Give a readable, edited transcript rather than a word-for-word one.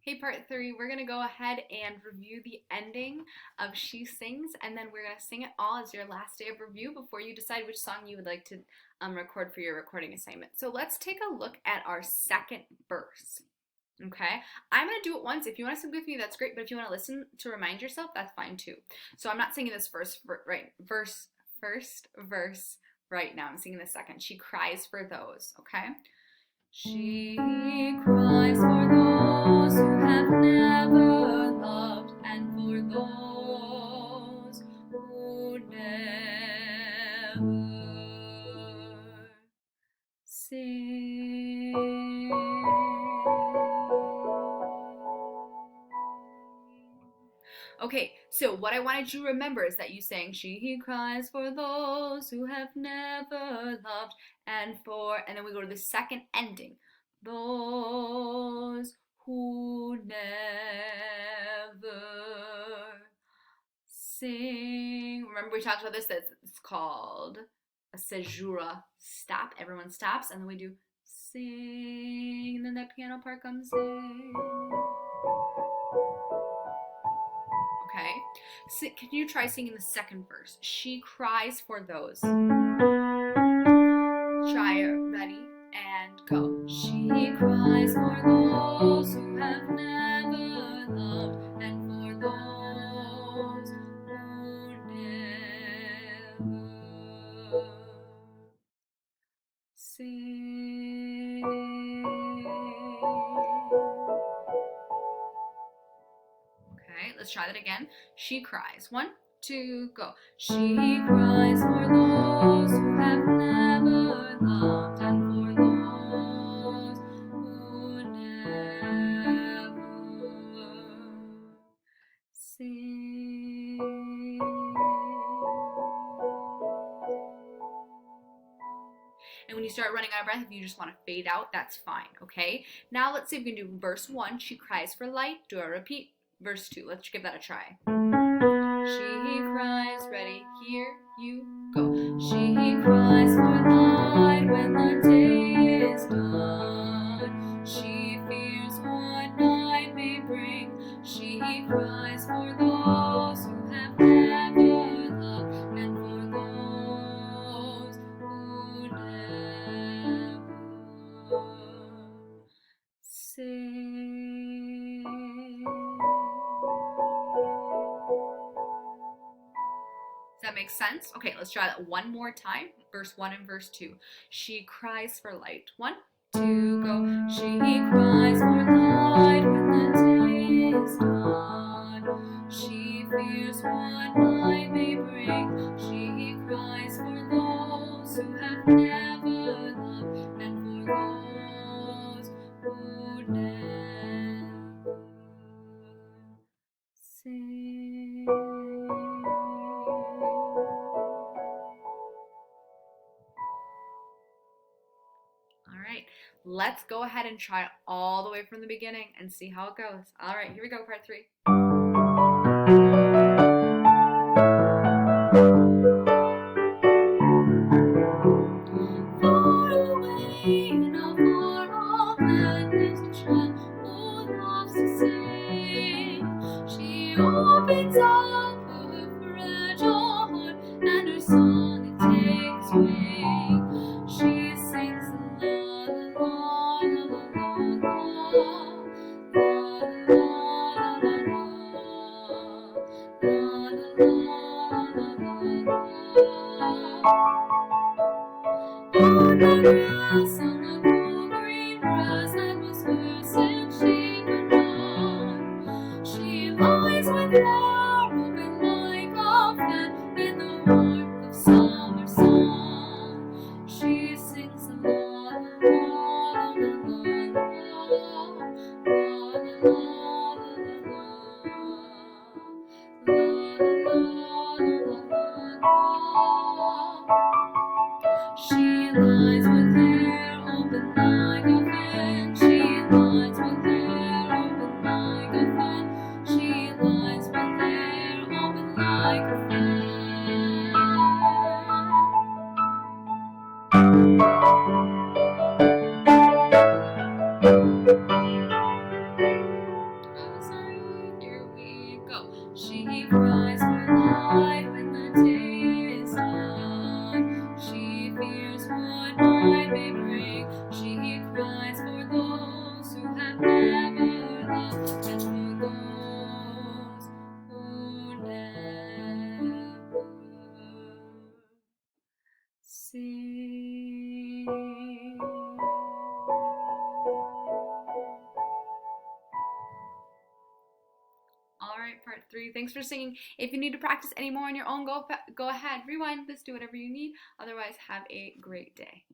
Hey, part three, we're going to go ahead and review the ending of She Sings, and then we're going to sing it all as your last day of review before you decide which song you would like to record for your recording assignment. So let's take a look at our second verse. Okay, I'm going to do it once. If you want to sing with me, that's great, but if you want to listen to remind yourself, that's fine too. So I'm not singing this first verse right now. I'm singing the second. She cries for those, okay? She cries for those who have never loved, and for those who never sing. Okay, so what I wanted you to remember is that you sang, she cries for those who have never loved, and then we go to the second ending, those who never sing. Remember we talked about this, that it's called a caesura stop. Everyone stops, and then we do sing, and then that piano part comes in. Okay, so can you try singing the second verse? She cries for those. Try it, ready, and go. She cries for those who have never loved, and for those who never sing. Okay, let's try that again. She cries. 1, 2, go. She cries for those who have never loved, and for those who never sing. And when you start running out of breath, if you just want to fade out, that's fine, okay? Now let's see if we can do verse 1. She cries for light. Do a repeat. Verse 2. Let's give that a try. She cries, ready, here you go. She cries for light when the day is done. She fears what night may bring. She cries for those who have never loved, and for those who never sing. Does that make sense? Okay, let's try that one more time. Verse 1 and verse 2. She cries for light. 1, 2, go. She cries for light when the day is done. She fears what night may bring. She cries for those who have never loved, and for those who never sing. All right, let's go ahead and try it all the way from the beginning and see how it goes. All right, here we go, part 3. Far away in a far off land lives a child who loves to sing. She opens up her fragile heart, and her song it takes wing. She sings la la la la la la la on the grass, on the cool green grass that was hers since she could run. She lies with her open heart may break. She cries for those who have never loved, and for those who never sing. All right, part 3. Thanks for singing. If you need to practice any more on your own, go ahead, rewind this, do whatever you need. Otherwise, have a great day.